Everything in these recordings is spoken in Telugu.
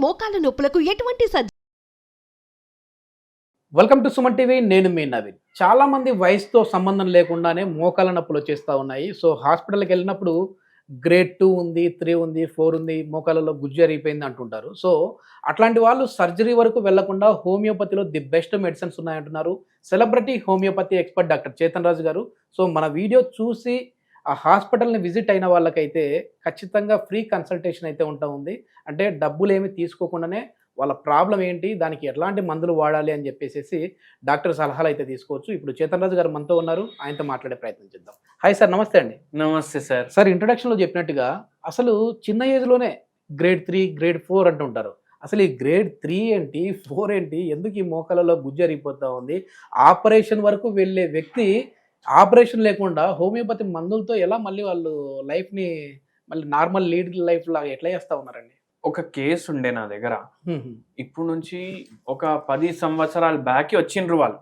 మోకాల నొప్పులకు ఎటువంటి వెల్కమ్ టు సుమన్ టీవీ. నేను మీ నవీన్. చాలా మంది వయసుతో సంబంధం లేకుండానే మోకాల నొప్పులు వచ్చేస్తూ ఉన్నాయి. సో హాస్పిటల్కి వెళ్ళినప్పుడు గ్రేడ్ 2 ఉంది, 3 ఉంది, 4 ఉంది, మోకాలలో గుజ్జు అరిగిపోయింది అంటుంటారు. సో అట్లాంటి వాళ్ళు సర్జరీ వరకు వెళ్లకుండా హోమియోపతిలో ది బెస్ట్ మెడిసిన్స్ ఉన్నాయంటున్నారు celebrity homeopathy expert doctor Chetan Raju garu. So మన వీడియో చూసి ఆ హాస్పిటల్ని విజిట్ అయిన వాళ్ళకైతే ఖచ్చితంగా ఫ్రీ కన్సల్టేషన్ అయితే ఉంటుంది. అంటే డబ్బులు ఏమి తీసుకోకుండానే వాళ్ళ ప్రాబ్లం ఏంటి, దానికి ఎట్లాంటి మందులు వాడాలి అని చెప్పేసి డాక్టర్ సలహాలు అయితే తీసుకోవచ్చు. ఇప్పుడు చేతన్ రాజు గారు మనతో ఉన్నారు, ఆయనతో మాట్లాడే ప్రయత్నం చేద్దాం. హాయ్ సార్, నమస్తే అండి. నమస్తే సార్. సార్, ఇంట్రొడక్షన్లో చెప్పినట్టుగా అసలు చిన్న ఏజ్లోనే గ్రేడ్ 3, గ్రేడ్ 4 అంటుంటారు. అసలు ఈ గ్రేడ్ 3 ఏంటి, 4 ఏంటి, ఎందుకు ఈ మోకాలలో గుజ్జు అరిగిపోతూ ఉంది? ఆపరేషన్ వరకు వెళ్ళే వ్యక్తి ఆపరేషన్ లేకుండా హోమియోపతి మందులతో ఎలా మళ్ళీ వాళ్ళు లైఫ్ని మళ్ళీ నార్మల్ లీడ్ లైఫ్ లాగా ఎట్లా చేస్తూ ఉన్నారండి? ఒక కేసు ఉండే నా దగ్గర, ఇప్పుడు నుంచి ఒక 10 సంవత్సరాల బ్యాక్ వచ్చిండ్రు వాళ్ళు.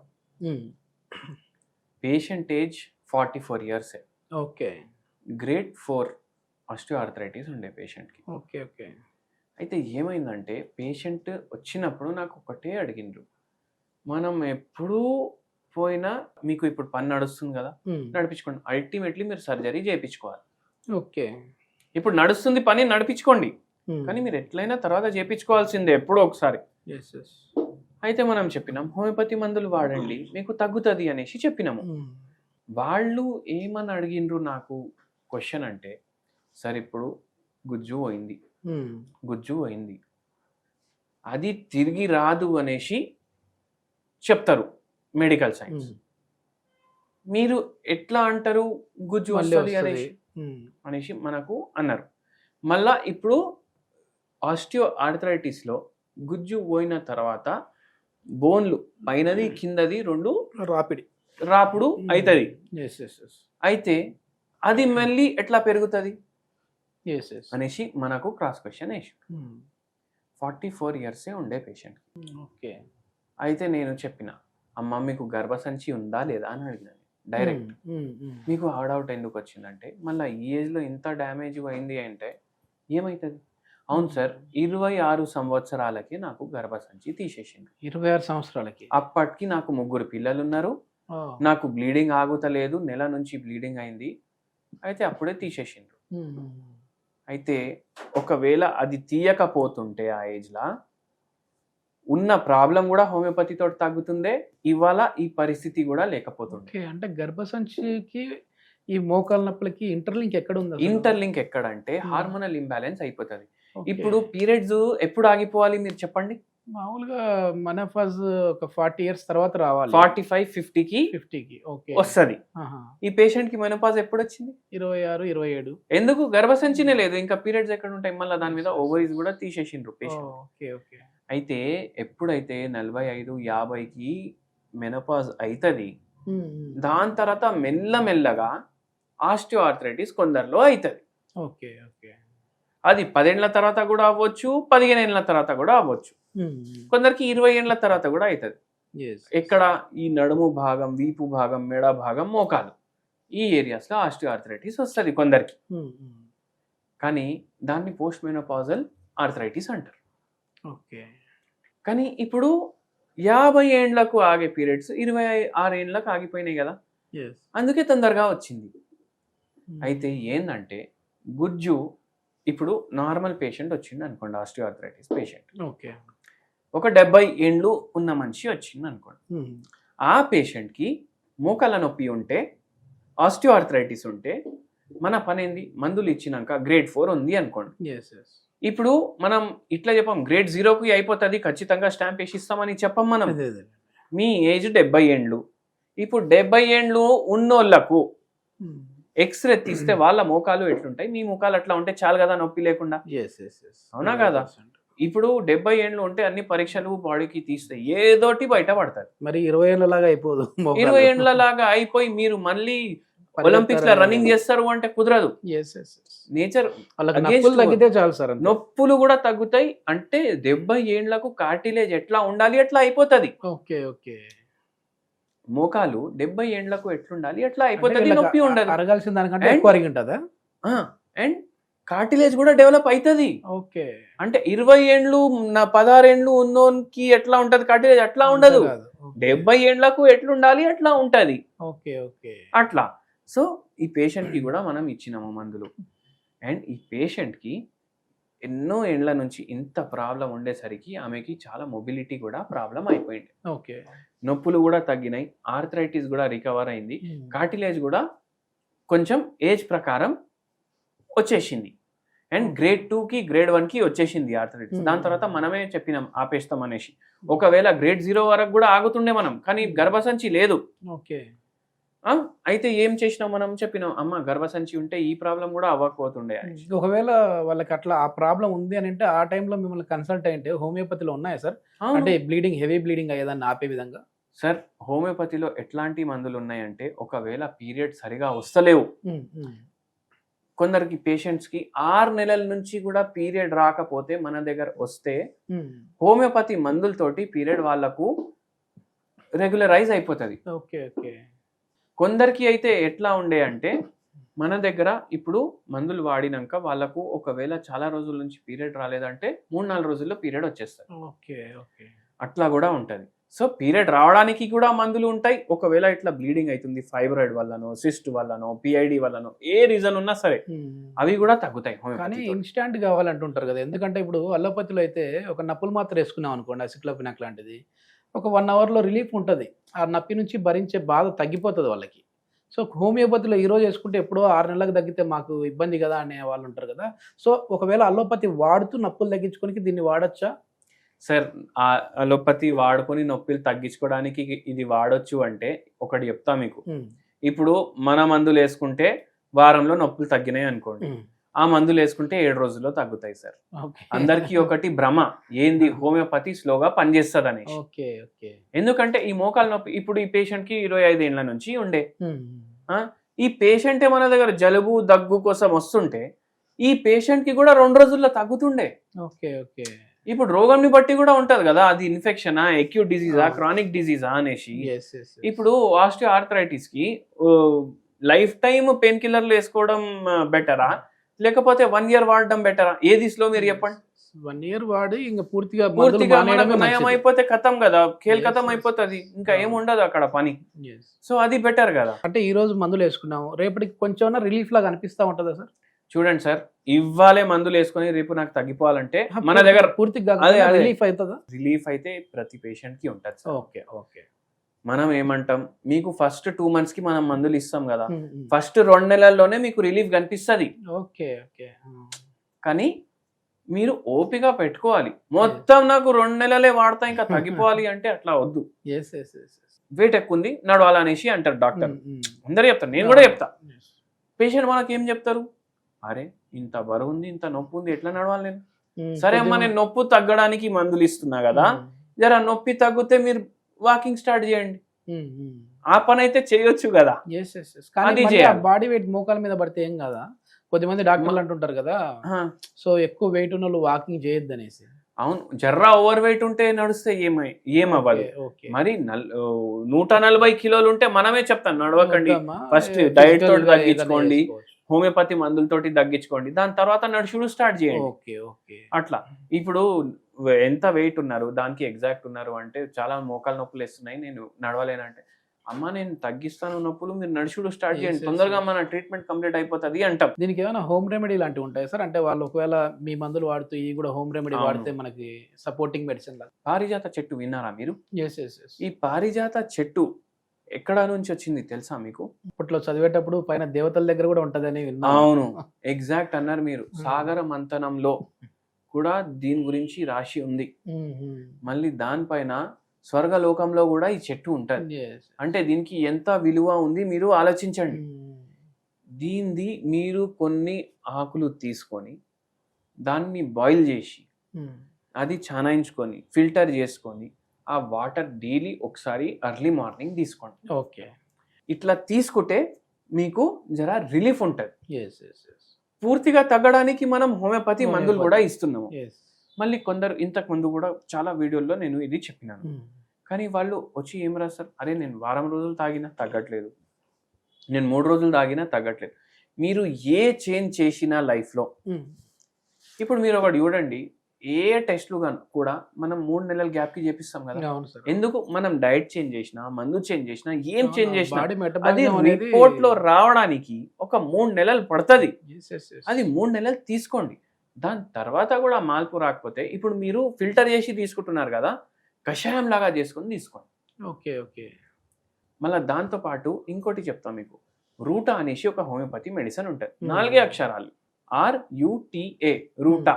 Patient age 44 years. Okay. Grade 4 osteoarthritis ఉండే పేషెంట్కి. Okay okay. అయితే ఏమైందంటే పేషెంట్ వచ్చినప్పుడు నాకు ఒకటే అడిగిండ్రు, మనం ఎప్పుడూ పోయినా మీకు ఇప్పుడు పని నడుస్తుంది కదా, నడిపించుకోండి, అల్టిమేట్లీ మీరు సర్జరీ చేయించుకోవాలి. ఓకే. ఇప్పుడు నడుస్తుంది పని, నడిపించుకోండి, కానీ మీరు ఎట్లయినా తర్వాత చేయించుకోవాల్సిందే ఎప్పుడో ఒకసారి. అయితే మనం చెప్పినాం హోమియోపతి మందులు వాడండి మీకు తగ్గుతుంది అనేసి చెప్పినాము. వాళ్ళు ఏమని అడిగిండ్రు నాకు క్వశ్చన్ అంటే, సార్ ఇప్పుడు గుజ్జు పోయింది, అది తిరిగి రాదు అనేసి చెప్తారు మెడికల్ సైన్స్. మీరు ఎట్లా అంటారు గుజ్జు వస్తుంది అనేసి మనకు అన్నారు. మళ్ళా ఇప్పుడు ఆస్టియో ఆర్థరైటిస్లో గుజ్జు పోయిన తర్వాత బోన్లు పైనది కిందది రెండు రాపుడు అవుతుంది. అయితే అది మళ్ళీ ఎట్లా పెరుగుతుంది అనేసి మనకు క్రాస్ క్వశ్చన్ వేసి 44 years ఉండే పేషెంట్. ఓకే. అయితే నేను చెప్పిన, అమ్మ మీకు గర్భసంచి ఉందా లేదా అని అడిగినాను డైరెక్ట్. మీకు అవుట్ ఎందుకు వచ్చిందంటే, మళ్ళీ ఈ ఏజ్లో ఇంత డ్యామేజ్ అయింది అంటే ఏమవుతుంది? అవును సార్, 26 సంవత్సరాలకి నాకు గర్భసంచి తీసేసింది. 26 సంవత్సరాలకి? అప్పటికి నాకు 3 పిల్లలు ఉన్నారు, నాకు బ్లీడింగ్ ఆగుతలేదు, నెల నుంచి బ్లీడింగ్ అయింది. అయితే అప్పుడే తీసేసిండ్రు. అయితే ఒకవేళ అది తీయకపోతుంటే ఆ ఏజ్లా ఉన్న ప్రాబ్లం కూడా హోమియోపతితో తగ్గుతుందే, ఇవాళ ఈ పరిస్థితి కూడా లేకపోతుండే. అంటే గర్భసంచికి ఈ మోకాల నొప్పులకి ఇంటర్లింక్ ఎక్కడ ఉంది? ఇంటర్లింక్ ఎక్కడంటే హార్మోనల్ ఇంబ్యాలెన్స్ అయిపోతుంది. ఇప్పుడు పీరియడ్స్ ఎప్పుడు ఆగిపోవాలి మీరు చెప్పండి? మామూలుగా మెనోపాజ్ ఒక 40 years తర్వాత రావాలి. 45-50కి వస్తుంది. ఈ పేషెంట్ కి మెనోపాజ్ ఎప్పుడు వచ్చింది? 26, 27. ఎందుకు? గర్భసంచినే లేదు, ఇంకా పీరియడ్స్ ఎక్కడ ఉంటాయి? మళ్ళీ దాని మీద ఓవరీస్ కూడా తీసేసిండ్రు పేషెంట్. అయితే ఎప్పుడైతే 45-50కి మెనోపాజ్ అవుతుంది, దాని తర్వాత మెల్లమెల్లగా ఆస్టియోఆర్థరైటిస్ కొందరిలో అవుతుంది. Okay okay. అది 10 ఏళ్ల తర్వాత కూడా అవ్వచ్చు, 15 ఏళ్ల తర్వాత కూడా అవ్వచ్చు, కొందరికి 20 ఏళ్ల తర్వాత కూడా అవుతుంది. ఎక్కడ? ఈ నడుము భాగం, వీపు భాగం, మెడ భాగం, మోకాలు, ఈ ఏరియాస్లో ఆస్టియోఆర్థరైటిస్ వస్తుంది కొందరికి. కానీ దాన్ని పోస్ట్ మెనోపాజల్ ఆర్థరైటిస్ అంటారు. ఓకే. కానీ ఇప్పుడు 50 ఏండ్లకు ఆగే పీరియడ్స్ 26 ఏండ్లకు ఆగిపోయినాయి కదా, అందుకే తొందరగా వచ్చింది. అయితే ఏంటంటే గుజ్జు ఇప్పుడు నార్మల్ పేషెంట్ వచ్చింది అనుకోండి, ఆస్టియోఆర్థరైటిస్ పేషెంట్, ఓకే, ఒక 70 ఏండ్లు ఉన్న మనిషి వచ్చింది అనుకోండి, ఆ పేషెంట్కి మోకాల నొప్పి ఉంటే, ఆస్టియోఆర్థరైటిస్ ఉంటే మన పని ఏంది? మందులు ఇచ్చినాక గ్రేడ్ 4 ఉంది అనుకోండి, ఇప్పుడు మనం ఇట్లా చెప్పాం గ్రేడ్ 0కి అయిపోతుంది ఖచ్చితంగా స్టాంప్ వేసి ఇస్తామని చెప్పాం మనం. మీ ఏజ్ 70 ఏండ్లు, ఇప్పుడు 70 ఏండ్లు ఉన్నోళ్లకు ఎక్స్రే తీస్తే వాళ్ళ మోకాలు ఎట్లుంటాయి, మీ మోకాలు అట్లా ఉంటే చాలు కదా నొప్పి లేకుండా. అవునా కదా? ఇప్పుడు 70 ఏండ్లు ఉంటే అన్ని పరీక్షలు బాడీకి తీస్తే ఏదోటి బయట పడతారు. మరి 20 ఏళ్ళలాగా అయిపోదు. 20 ఏండ్లలాగా అయిపోయి మీరు మళ్ళీ ఒలింపిక్స్ లో రన్నింగ్ చేస్తారు అంటే కుదరదు. నేచర్ తగ్గితే చాలు సార్, నొప్పులు కూడా తగ్గుతాయి. అంటే 70 ఏండ్లకు కార్టిలేజ్ ఎట్లా ఉండాలి ఎట్లా అయిపోతుంది. Okay okay. మోకాలు 70 ఏండ్లకు ఎట్లుండాలి ఎట్లా అయిపోతుంది, నొప్పి ఉండదు. అరగాల్సిన దానికంటే ఎక్కువ అరిగి ఉంటుందా? అండ్ కార్టిలేజ్ కూడా డెవలప్ అవుతుంది. ఓకే. అంటే 20 ఏండ్లు 16 ఏండ్లు ఉన్నోనికి ఎట్లా ఉంటది కార్టిలేజ్ అట్లా ఉండదు. 70 ఏండ్లకు ఎట్లుండాలి అట్లా ఉంటది. Okay okay. అట్లా. సో ఈ పేషెంట్ కి కూడా మనం ఇచ్చినాము మందులు. అండ్ ఈ పేషెంట్ కి ఎన్నో ఏండ్ల నుంచి ఇంత ప్రాబ్లం ఉండేసరికి ఆమెకి చాలా మొబిలిటీ కూడా ప్రాబ్లం అయిపోయింది. ఓకే. నొప్పులు కూడా తగ్గినాయి, ఆర్థరైటిస్ కూడా రికవర్ అయింది, కార్టిలేజ్ కూడా కొంచెం ఏజ్ ప్రకారం వచ్చేసింది. అండ్ గ్రేడ్ 2కి గ్రేడ్ 1కి వచ్చేసింది ఆర్థరైటిస్. దాని తర్వాత మనమే చెప్పినాం ఆపేస్తాం అనేసి. ఒకవేళ గ్రేడ్ 0 వరకు కూడా ఆగుతుండే మనం, కానీ గర్భసంచి లేదు. ఓకే. అయితే ఏం చేసినాం మనం చెప్పినాం, అమ్మ గర్భసంచి ఉంటే ఈ ప్రాబ్లం కూడా అవ్వకపోతుండే. ఒకవేళ వాళ్ళకి అట్లా ఆ ప్రాబ్లం ఉంది అని అంటే ఆ టైంలో మిమ్మల్ని కన్సల్ట్ అయ్యింటే హోమియోపతిలో ఉన్నాయా సార్? అంటే బ్లీడింగ్ హెవీ బ్లీడింగ్ అయ్యేదాన్ని ఆపే విధంగా. సార్ హోమియోపతిలో ఎట్లాంటి మందులు ఉన్నాయంటే, ఒకవేళ పీరియడ్ సరిగా వస్తలేవు, కొందరికి పేషెంట్స్ కి 6 నెలల నుంచి కూడా పీరియడ్ రాకపోతే మన దగ్గర వస్తే హోమియోపతి మందులతోటి పీరియడ్ వాళ్ళకు రెగ్యులరైజ్ అయిపోతుంది. Okay okay. కొందరికి అయితే ఎట్లా ఉండే అంటే, మన దగ్గర ఇప్పుడు మందులు వాడినాక వాళ్ళకు ఒకవేళ చాలా రోజుల నుంచి పీరియడ్ రాలేదంటే 3-4 రోజుల్లో పీరియడ్ వచ్చేస్తారు. Okay okay. అట్లా కూడా ఉంటది. సో పీరియడ్ రావడానికి కూడా మందులు ఉంటాయి. ఒకవేళ ఇట్లా బ్లీడింగ్ అవుతుంది ఫైబ్రాయిడ్ వల్లనో, సిస్ట్ వల్లనో, పిఐడి వల్లనో, ఏ రీజన్ ఉన్నా సరే అవి కూడా తగ్గుతాయి. కానీ ఇన్స్టాంట్ కావాలంటుంటారు కదా, ఎందుకంటే ఇప్పుడు అల్లోపతిలో అయితే ఒక నప్పులు మాత్రం వేసుకున్నాం అనుకోండి, అసిక్లోఫెనాక్ లాంటిది, ఒక 1 అవర్లో రిలీఫ్ ఉంటుంది, ఆ నొప్పి నుంచి భరించే బాధ తగ్గిపోతుంది వాళ్ళకి. సో హోమియోపతిలో ఈ రోజు వేసుకుంటే ఎప్పుడో 6 నెలలకు తగ్గితే మాకు ఇబ్బంది కదా అనే వాళ్ళు ఉంటారు కదా. సో ఒకవేళ అల్లోపతి వాడుతూ నొప్పులు తగ్గించుకోనికి దీన్ని వాడచ్చా? సార్ అలోపతి వాడుకొని నొప్పులు తగ్గించుకోవడానికి ఇది వాడొచ్చు అంటే ఒకటి చెప్తా మీకు. ఇప్పుడు మన మందులు వేసుకుంటే వారంలో నొప్పులు తగ్గినాయి అనుకోండి, ఆ మందులు వేసుకుంటే 7 రోజుల్లో తగ్గుతాయి సార్. అందరికీ ఒకటి భ్రమ, ఏంది హోమియోపతి స్లోగా పనిచేస్తుంది అనేసి. ఎందుకంటే ఈ మోకాలు నొప్పి ఇప్పుడు ఈ పేషెంట్ కి 25 ఏళ్ల నుంచి ఉండే, ఈ పేషెంటే మన దగ్గర జలుబు దగ్గు కోసం వస్తుంటే ఈ పేషెంట్ కి కూడా 2 రోజుల్లో తగ్గుతుండే. Okay okay. ఇప్పుడు రోగంని బట్టి కూడా ఉంటది కదా, అది ఇన్ఫెక్షనా, అక్యూట్ డిజీజా, క్రానిక్ డిజీజా అనేసి. ఇప్పుడు ఆస్టియో ఆర్థరైటిస్ కి లైఫ్ టైమ్ పెయిన్ కిల్లర్లు వేసుకోవడం బెటరా, లేకపోతే 1 year వాడడం బెటరా? ఏది స్లో మీరు చెప్పండి. 1 year వాడి ఇంకా పూర్తిగా మనకు నయం అయిపోతే కథం కదా, ఖేల్ కథం అయిపోతుంది, ఇంకా ఏముండదు అక్కడ పని. సో అది బెటర్ కదా. అంటే ఈ రోజు మందులు వేసుకున్నాము, రేపటికి కొంచెం రిలీఫ్ లాగా అనిపిస్తా ఉంటుందా సార్? చూడండి సార్, ఇవ్వాలే మందులు వేసుకొని రేపు నాకు తగ్గిపోవాలంటే మన దగ్గర పూర్తిగా రిలీఫ్ అవుతుందా? రిలీఫ్ అయితే ప్రతి పేషెంట్ కి ఉంటుంది సార్. Okay okay. మనం ఏమంటాం, మీకు ఫస్ట్ 2 months కి మనం మందులు ఇస్తాం కదా, ఫస్ట్ 2 నెలల్లోనే మీకు రిలీఫ్ కనిపిస్తుంది. Okay okay. కానీ మీరు ఓపిక పెట్టుకోవాలి. మొత్తం నాకు 2 నెలలే వాడతా ఇంకా తగ్గిపోవాలి అంటే అట్లా వద్దు. వెయిట్ ఎక్కువ ఉంది నడవాలనేసి అంటారు డాక్టర్, అందరూ చెప్తారు, నేను కూడా చెప్తా. పేషెంట్ మనకి ఏం చెప్తారు, అరే ఇంత బరువు ఉంది, ఇంత నొప్పి ఉంది, ఎట్లా నడవాలి నేను? సరే అమ్మా, నేను నొప్పి తగ్గడానికి మందులు ఇస్తున్నా కదా, జర నొప్పి తగ్గితే మీరు వాకింగ్ స్టార్ట్ చేయండి, ఆ పని అయితే చేయొచ్చు కదా. బాడీ వెయిట్ మోకాల మీద పడితే ఏం కదా, కొద్దిమంది డాక్టర్లు అంటుంటారు కదా, సో ఎక్కువ వెయిట్ ఉన్న వాళ్ళు వాకింగ్ చేయొద్దు అనేసి. అవును, జర్రా ఓవర్ వెయిట్ ఉంటే నడిస్తే ఏమవ్వదు. మరి 140 కిలోలు ఉంటే మనమే చెప్తాం నడవకండి, ఫస్ట్ డైట్ తోటి తగ్గించుకోండి, హోమియోపతి మందులతోటి తగ్గించుకోండి, దాని తర్వాత నడుచుడు స్టార్ట్ చేయండి. అట్లా ఇప్పుడు ఎంత వెయిట్ ఉన్నారు, దానికి ఎగ్జాక్ట్ ఉన్నారు అంటే, చాలా మోకాలు నొప్పులు వేస్తున్నాయి, నేను నడవలేనంటే, అమ్మ నేను తగ్గిస్తాను నొప్పులు, మీరు నడుచుడు స్టార్ట్ చేయండి, తొందరగా మన ట్రీట్మెంట్ కంప్లీట్ అయిపోతుంది అంటాం. దీనికి ఏమైనా హోమ్ రెమెడీ లాంటివి ఉంటాయి సార్? అంటే వాళ్ళు ఒకవేళ మీ మందులు వాడుతూ ఈ కూడా హోమ్ రెమెడీ వాడితే మనకి సపోర్టింగ్ మెడిసిన్ లాగా. పారిజాత చెట్టు విన్నారా మీరు? ఈ పారిజాత చెట్టు ఎక్కడ నుంచి వచ్చింది తెలుసా మీకు? ఇప్పట్లో చదివేటప్పుడు పైన దేవతల దగ్గర కూడా ఉంటదని విన్నా. అవును, ఎగ్జాక్ట్ అన్నారు మీరు. సాగర మంథనంలో కూడా దీని గురించి రాసి ఉంది. మళ్ళీ దానిపైన స్వర్గలోకంలో కూడా ఈ చెట్టు ఉంటది. అంటే దీనికి ఎంత విలువ ఉంది మీరు ఆలోచించండి. దీనిది మీరు కొన్ని ఆకులు తీసుకొని దాన్ని బాయిల్ చేసి అది చానాయించుకొని ఫిల్టర్ చేసుకొని ఆ వాటర్ డైలీ ఒకసారి ఎర్లీ మార్నింగ్ తీసుకోండి. ఓకే, ఇట్లా తీసుకుంటే మీకు జరా రిలీఫ్ ఉంటుంది. పూర్తిగా తగ్గడానికి మనం హోమియోపతి మందులు కూడా ఇస్తున్నాము. మళ్ళీ కొందరు ఇంతకు ముందు కూడా చాలా వీడియోల్లో నేను ఇది చెప్పినాను, కానీ వాళ్ళు వచ్చి ఏం రాస్తారు, అరే నేను వారం రోజులు తాగినా తగ్గట్లేదు, నేను 3 రోజులు తాగినా తగ్గట్లేదు. మీరు ఏ చేంజ్ చేసినా లైఫ్లో, ఇప్పుడు మీరు ఒకటి చూడండి, ఏ టెస్ట్లు కూడా మనం 3 నెలల గ్యాప్కి చేపిస్తాం కదా. అవును సార్. ఎందుకు? మనం డైట్ చేంజ్ చేసినా, మందు చేంజ్ చేసినా, ఏం చేంజ్ చేసినా బాడీ అది మెటబాలిజం అనేది రిపోర్ట్ లో రావడానికి ఒక 3 నెలలు పడుతుంది. Yes, yes, yes. అది 3 నెలలు తీసుకోండి. దాని తర్వాత కూడా మార్పు రాకపోతే ఇప్పుడు మీరు ఫిల్టర్ చేసి తీసుకుంటున్నారు కదా, కషాయం లాగా చేసుకొని తీసుకోండి. Okay okay. మళ్ళీ దాంతో పాటు ఇంకోటి చెప్తాం మీకు, రూటా అనేసి ఒక హోమియోపతి మెడిసిన్ ఉంటుంది. 4 అక్షరాలు, RUTA, రూటా.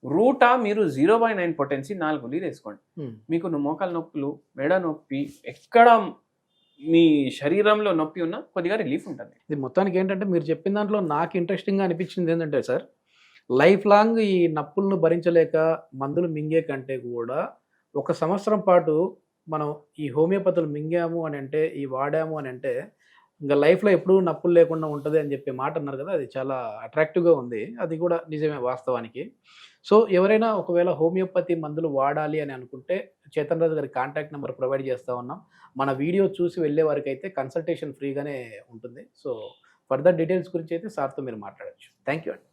రూటా మీరు 0/9 పొటెన్సీ 4 గోళీలు వేసుకోండి. మీకు మోకాలు నొప్పులు, మెడ నొప్పి, ఎక్కడ మీ శరీరంలో నొప్పి ఉన్నా కొద్దిగా రిలీఫ్ ఉంటుంది. ఇది మొత్తానికి ఏంటంటే మీరు చెప్పిన దాంట్లో నాకు ఇంట్రెస్టింగ్గా అనిపించింది ఏంటంటే సార్, లైఫ్ లాంగ్ ఈ నొప్పులను భరించలేక మందులు మింగే కంటే కూడా 1 సంవత్సరం పాటు మనం ఈ హోమియోపతులు మింగాము అని అంటే, ఈ వాడాము అని అంటే ఇంకా లైఫ్లో ఎప్పుడూ నొప్పులు లేకుండా ఉంటుంది అని చెప్పే మాట అన్నారు కదా, అది చాలా అట్రాక్టివ్గా ఉంది. అది కూడా నిజమే వాస్తవానికి. సో ఎవరైనా ఒకవేళ హోమియోపతి మందులు వాడాలి అని అనుకుంటే చేతన్ రాజు గారి కాంటాక్ట్ నెంబర్ ప్రొవైడ్ చేస్తూ ఉన్నాం. మన వీడియో చూసి వెళ్ళే వారికి అయితే కన్సల్టేషన్ ఫ్రీగానే ఉంటుంది. సో ఫర్దర్ డీటెయిల్స్ గురించి అయితే సార్తో మీరు మాట్లాడచ్చు. థ్యాంక్ యూ అండి.